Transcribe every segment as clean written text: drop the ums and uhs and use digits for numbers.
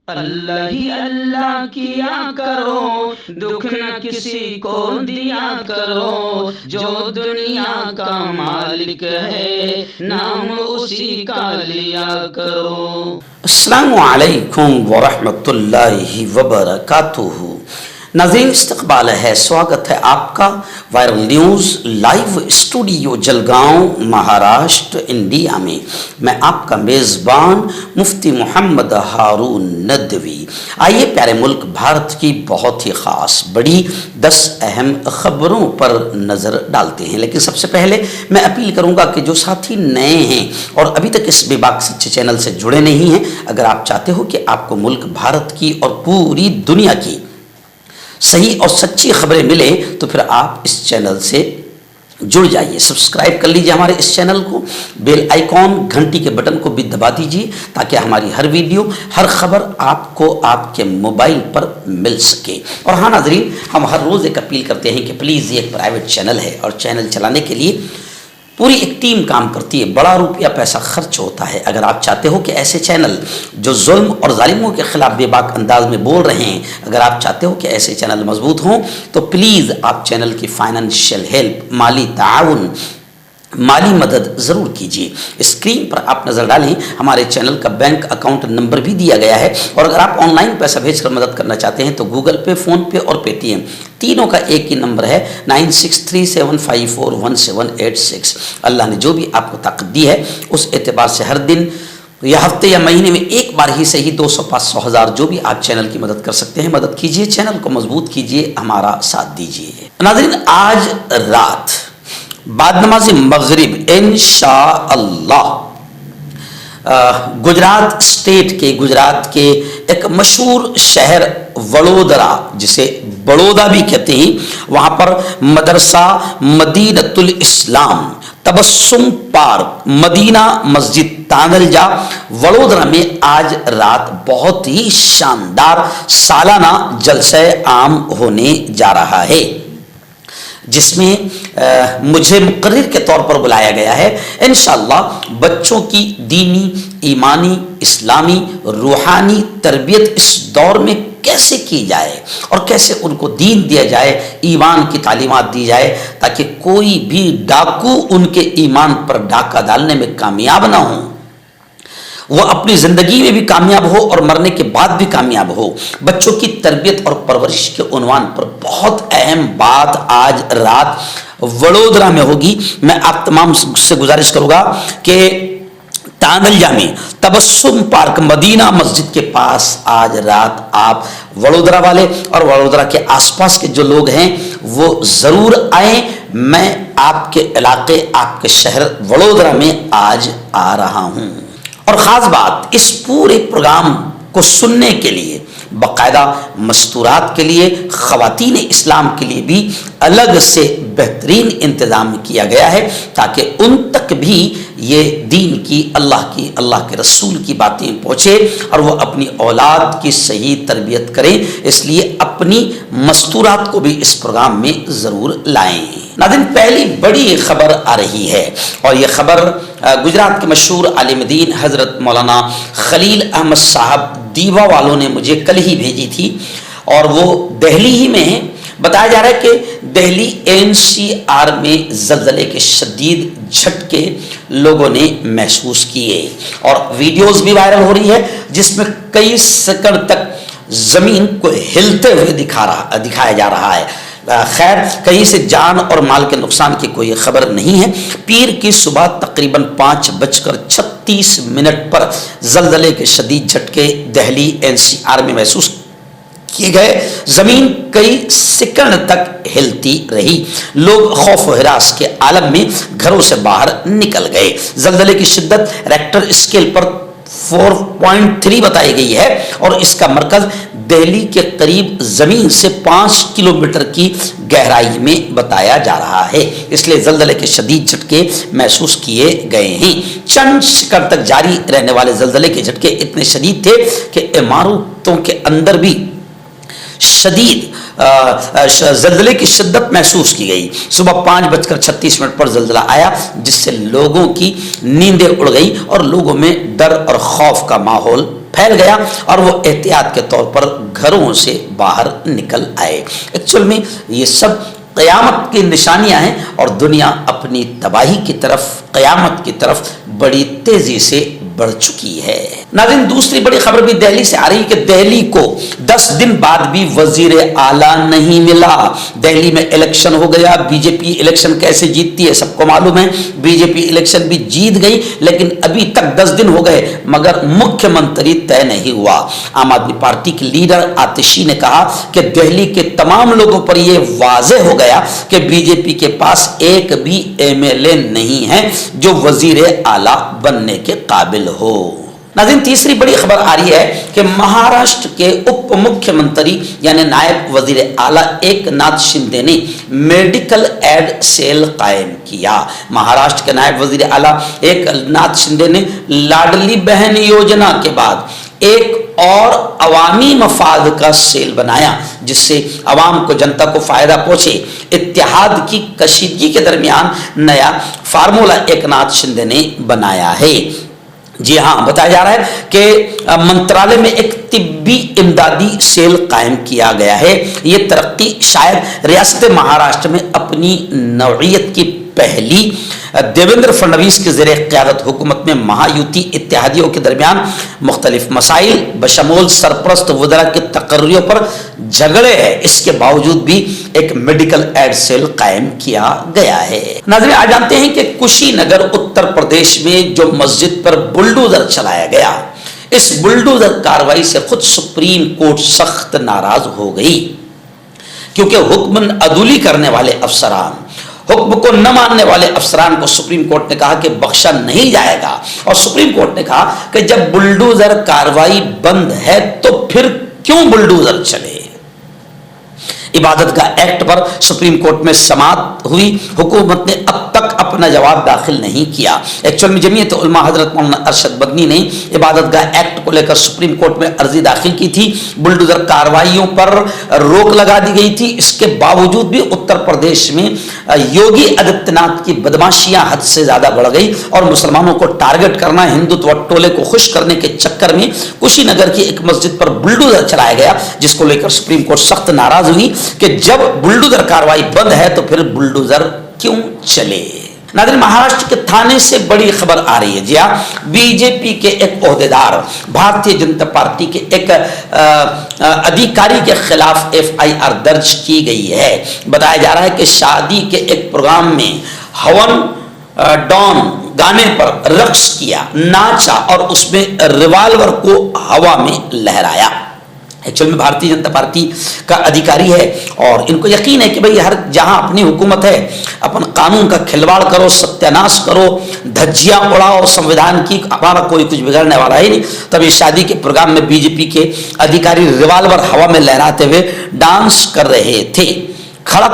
اللہ ہی اللہ کیا کرو، دکھ نہ کسی کو دیا کرو، جو دنیا کا مالک ہے نام اسی کا لیا کرو۔ السلام علیکم ورحمۃ اللہ وبرکاتہ۔ ناظرین استقبال ہے، سواگت ہے آپ کا viral news live studio Jalgaon Maharashtra India میں۔ میں آپ کا میزبان مفتی محمد ہارون ندوی۔ آئیے پیارے ملک بھارت کی بہت ہی خاص بڑی 10 اہم خبروں پر نظر ڈالتے ہیں، لیکن سب سے پہلے میں اپیل کروں گا کہ جو ساتھی نئے ہیں اور ابھی تک اس بے باک سچے چینل سے جڑے نہیں ہیں، اگر آپ چاہتے ہو کہ آپ کو ملک بھارت کی اور پوری دنیا کی صحیح اور سچی خبریں ملے تو پھر آپ اس چینل سے جڑ جائیے، سبسکرائب کر لیجئے ہمارے اس چینل کو، بیل آئیکن گھنٹی کے بٹن کو بھی دبا دیجئے تاکہ ہماری ہر ویڈیو ہر خبر آپ کو آپ کے موبائل پر مل سکے۔ اور ہاں ناظرین، ہم ہر روز ایک اپیل کرتے ہیں کہ پلیز یہ ایک پرائیویٹ چینل ہے اور چینل چلانے کے لیے پوری ایک ٹیم کام کرتی ہے، بڑا روپیہ پیسہ خرچ ہوتا ہے۔ اگر آپ چاہتے ہو کہ ایسے چینل جو ظلم اور ظالموں کے خلاف بے باک انداز میں بول رہے ہیں، اگر آپ چاہتے ہو کہ ایسے چینل مضبوط ہوں تو پلیز آپ چینل کی فائنینشیل ہیلپ، مالی تعاون، مالی مدد ضرور کیجیے۔ اسکرین پر آپ نظر ڈالیں، ہمارے چینل کا بینک اکاؤنٹ نمبر بھی دیا گیا ہے، اور اگر آپ آن لائن پیسہ بھیج کر مدد کرنا چاہتے ہیں تو گوگل پے، فون پے اور پے ٹی ایم تینوں کا ایک ہی نمبر ہے 9637541786۔ اللہ نے جو بھی آپ کو طاقت دی ہے اس اعتبار سے ہر دن یا ہفتے یا مہینے میں ایک بار ہی صحیح 200 500 1000 جو بھی آپ چینل کی مدد کر سکتے ہیں مدد کیجیے، چینل کو مضبوط کیجیے، ہمارا ساتھ دیجیے۔ ناظرین، آج رات بعد نماز مغرب انشاءاللہ گجرات اسٹیٹ کے، گجرات کے ایک مشہور شہر وڑودرا، جسے بڑودا بھی کہتے ہیں، وہاں پر مدرسہ مدینۃ الاسلام، تبسم پارک، مدینہ مسجد تانلجا وڑودرا میں آج رات بہت ہی شاندار سالانہ جلسہ عام ہونے جا رہا ہے، جس میں مجھے مقرر کے طور پر بلایا گیا ہے۔ انشاءاللہ بچوں کی دینی، ایمانی، اسلامی، روحانی تربیت اس دور میں کیسے کی جائے اور کیسے ان کو دین دیا جائے، ایمان کی تعلیمات دی جائے، تاکہ کوئی بھی ڈاکو ان کے ایمان پر ڈاکہ ڈالنے میں کامیاب نہ ہوں، وہ اپنی زندگی میں بھی کامیاب ہو اور مرنے کے بعد بھی کامیاب ہو۔ بچوں کی تربیت اور پرورش کے عنوان پر بہت اہم بات آج رات وڑودرا میں ہوگی۔ میں آپ تمام سے گزارش کروں گا کہ تانلجا میں تبسم پارک، مدینہ مسجد کے پاس آج رات آپ وڑودرا والے اور وڑودرا کے آس پاس کے جو لوگ ہیں وہ ضرور آئیں۔ میں آپ کے علاقے، آپ کے شہر وڑودرا میں آج آ رہا ہوں، اور خاص بات، اس پورے پروگرام کو سننے کے لیے باقاعدہ مستورات کے لیے، خواتین اسلام کے لیے بھی الگ سے بہترین انتظام کیا گیا ہے، تاکہ ان تک بھی یہ دین کی، اللہ کے رسول کی باتیں پہنچے اور وہ اپنی اولاد کی صحیح تربیت کریں۔ اس لیے اپنی مستورات کو بھی اس پروگرام میں ضرور لائیں۔ ناظرین، پہلی بڑی خبر آ رہی ہے، اور یہ خبر گجرات کے مشہور عالم دین حضرت مولانا خلیل احمد صاحب دیوا والوں نے مجھے کل ہی بھیجی تھی، اور وہ دہلی ہی میں ہے۔ بتایا جا رہا ہے کہ دہلی NCR میں زلزلے کے شدید جھٹکے لوگوں نے محسوس کیے، اور ویڈیوز بھی وائرل ہو رہی ہے جس میں کئی سیکنڈ تک زمین کو ہلتے ہوئے دکھایا جا رہا ہے۔ خیر، کہیں سے جان اور مال کے نقصان کی کوئی خبر نہیں ہے۔ پیر کی صبح تقریباً 5:36 پر زلزلے کے شدید جھٹکے دہلی NCR میں محسوس کیے گئے۔ زمین کئی سیکنڈ تک ہلتی رہی، لوگ خوف و ہراس کے عالم میں گھروں سے باہر نکل گئے۔ زلزلے کی شدت ریکٹر اسکیل پر 4.3 بتائی گئی ہے، اور اس کا مرکز دہلی کے قریب زمین سے 5 کلومیٹر کی گہرائی میں بتایا جا رہا ہے۔ اس لیے زلزلے کے شدید جھٹکے محسوس کیے گئے ہیں۔ چند سیکنڈ تک جاری رہنے والے زلزلے کے جھٹکے اتنے شدید تھے کہ عمارتوں کے اندر بھی شدید زلزلے کی شدت محسوس کی گئی۔ صبح 5:36 پر زلزلہ آیا، جس سے لوگوں کی نیندیں اڑ گئی اور لوگوں میں ڈر اور خوف کا ماحول پھیل گیا اور وہ احتیاط کے طور پر گھروں سے باہر نکل آئے۔ ایکچوئل میں یہ سب قیامت کی نشانیاں ہیں اور دنیا اپنی تباہی کی طرف، قیامت کی طرف بڑی تیزی سے بڑھ چکی ہے۔ ناظرین، دوسری بڑی خبر بھی دہلی سے آ رہی کہ دہلی کو 10 دن بعد بھی وزیر اعلیٰ نہیں ملا۔ دہلی میں الیکشن ہو گیا، بی جے پی الیکشن کیسے جیتتی ہے سب کو معلوم ہے، بی جے پی الیکشن بھی جیت گئی، لیکن ابھی تک 10 دن ہو گئے مگر مکھیہ منتری طے نہیں ہوا۔ عام آدمی پارٹی کے لیڈر آتشی نے کہا کہ دہلی کے تمام لوگوں پر یہ واضح ہو گیا کہ بی جے پی کے پاس ایک بھی ایم ایل اے نہیں ہے جو وزیر اعلیٰ بننے کے قابل ہو۔ ناظرین، تیسری بڑی خبر آ رہی ہے کہ مہاراشٹر کے اپ مکھیہ منتری یعنی نائب وزیر اعلیٰ ایک ناتھ شندے نے میڈیکل ایڈ سیل قائم کیا۔ مہاراشٹر کے نائب وزیر اعلیٰ ایک ناتھ شندے نے لاڈلی بہن یوجنا کے بعد ایک اور عوامی مفاد کا سیل بنایا جس سے عوام کو، جنتا کو فائدہ پہنچے۔ اتحاد کی کشیدگی کے درمیان نیا فارمولا ایک ناتھ شندے نے بنایا ہے۔ جی ہاں، بتایا جا رہا ہے کہ منترالیہ میں ایک طبی امدادی سیل قائم کیا گیا ہے۔ یہ ترقی شاید ریاست مہاراشٹر میں اپنی نوعیت کی پہلی دیویندر فڈنویس کے زیر قیادت حکومت میں مہایوتی اتحادیوں کے درمیان مختلف مسائل بشمول سرپرست وزراء کی تقرریوں پر جھگڑے ہیں، اس کے باوجود بھی ایک میڈیکل ایڈ سیل قائم کیا گیا ہے۔ ناظرین، آج جانتے ہیں کہ کشی نگر اتر پردیش میں جو مسجد پر بلڈوزر چلایا گیا، اس بلڈوزر کاروائی سے خود سپریم کورٹ سخت ناراض ہو گئی، کیونکہ حکم عدولی کرنے والے افسران، حکم کو نہ ماننے والے افسران کو سپریم کورٹ نے کہا کہ بخشا نہیں جائے گا، اور سپریم کورٹ نے کہا کہ جب بلڈوزر کاروائی بند ہے تو پھر کیوں بلڈوزر چلے۔ عبادت گاہ ایکٹ پر سپریم کورٹ میں سماعت ہوئی، حکومت نے اب تک اپنا جواب داخل نہیں کیا۔ ایکچوئل میں جمعیت علماء حضرت مولانا ارشد مدنی نے عبادت گاہ ایکٹ کو لے کر سپریم کورٹ میں عرضی داخل کی تھی۔ بلڈوزر کاروائیوں پر روک لگا دی گئی تھی، اس کے باوجود بھی اتر پردیش میں یوگی آدتیہ ناتھ کی بدماشیاں حد سے زیادہ بڑھ گئی اور مسلمانوں کو ٹارگٹ کرنا، ہندوتو ٹولے کو خوش کرنے کے چکر میں کشی نگر کی ایک مسجد پر بلڈوزر چلایا گیا، جس کو لے کر سپریم کورٹ سخت ناراض ہوئی کہ جب بلڈوزر کاروائی بند ہے تو پھر بلڈوزر کیوں چلے۔ ناظرین، مہاراشٹر کے تھانے سے بڑی خبر آ رہی ہے۔ جی ہاں، بی جے پی کے ایک عہدیدار، بھارتیہ جنتا پارٹی کے ایک ادھیکاری کے خلاف ایف آئی آر درج کی گئی ہے۔ بتایا جا رہا ہے کہ شادی کے ایک پروگرام میں ہون ڈان گانے پر رقص کیا، ناچا اور اس میں ریوالور کو ہوا میں لہرایا۔ ایکچوئل میں بھارتیہ جنتا پارٹی کا ادھیکاری ہے اور ان کو یقین ہے کہ بھئی ہر جہاں اپنی حکومت ہے، اپن قانون کا کھلواڑ کرو، ستیاناش کرو، دھجیاں اڑاؤ سنویدھان کی، ہمارا کوئی کچھ بگڑنے والا ہے نہیں۔ تب اس شادی کے پروگرام میں بی جے پی کے ادھیکاری ریوالور ہوا میں لہراتے ہوئے ڈانس کر رہے تھے۔ کھڑک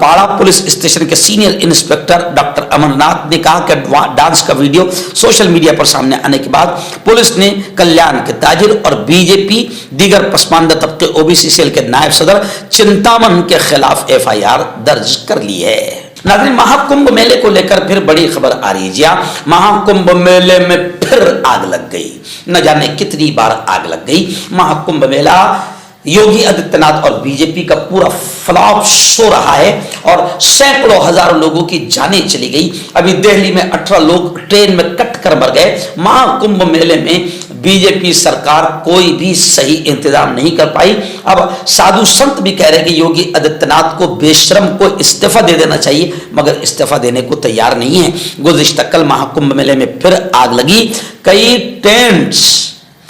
پاڑا پولیس اسٹیشن کے سینئر انسپکٹر ڈاکٹر امر ناتھ نے کہا کہ ڈانس کا ویڈیو سوشل میڈیا پر سامنے آنے کے بعد پولیس نے کلیان کے تاجر اور بی جے پی دیگر پسماندہ طبقے او بی سی سیل کے نائب صدر چنتامن کے خلاف ایف آئی آر درج کر لی ہے۔ ناظرین، مہاکمبھ میلے کو لے کر پھر بڑی خبر آ رہی ہے۔ جی ہاں، مہاکمبھ میلے میں پھر آگ لگ گئی، نہ جانے کتنی بار آگ لگ گئی۔ مہاکمبھ میلہ یوگی آدتیہ ناتھ اور بی جے پی کا پورا فلاپ شو رہا ہے اور سینکڑوں ہزاروں لوگوں کی جانیں چلی گئی۔ ابھی دہلی میں 18 لوگ ٹرین میں کٹ کر مر گئے۔ مہاکمبھ میلے میں بی جے پی سرکار کوئی بھی صحیح انتظام نہیں کر پائی۔ اب سادھو سنت بھی کہہ رہے کہ یوگی آدتیہ ناتھ کو بے شرم کو استعفیٰ دے دینا چاہیے، مگر استعفیٰ دینے کو تیار نہیں ہے۔ گزشتہ کل مہاکمبھ میلے میں پھر آگ لگی، کئی ٹینٹس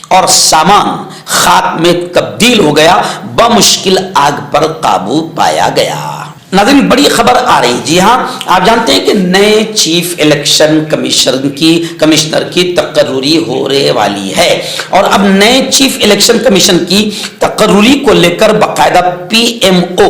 اور سامان خاک میں تبدیل ہو گیا، بمشکل آگ پر قابو پایا گیا۔ ناظرین، بڑی خبر آ رہی، جی ہاں، آپ جانتے ہیں کہ نئے چیف الیکشن کمشنر کی تقرری ہونے والی ہے اور اب نئے چیف الیکشن کمیشن کی تقرری کو لے کر باقاعدہ پی ایم او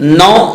9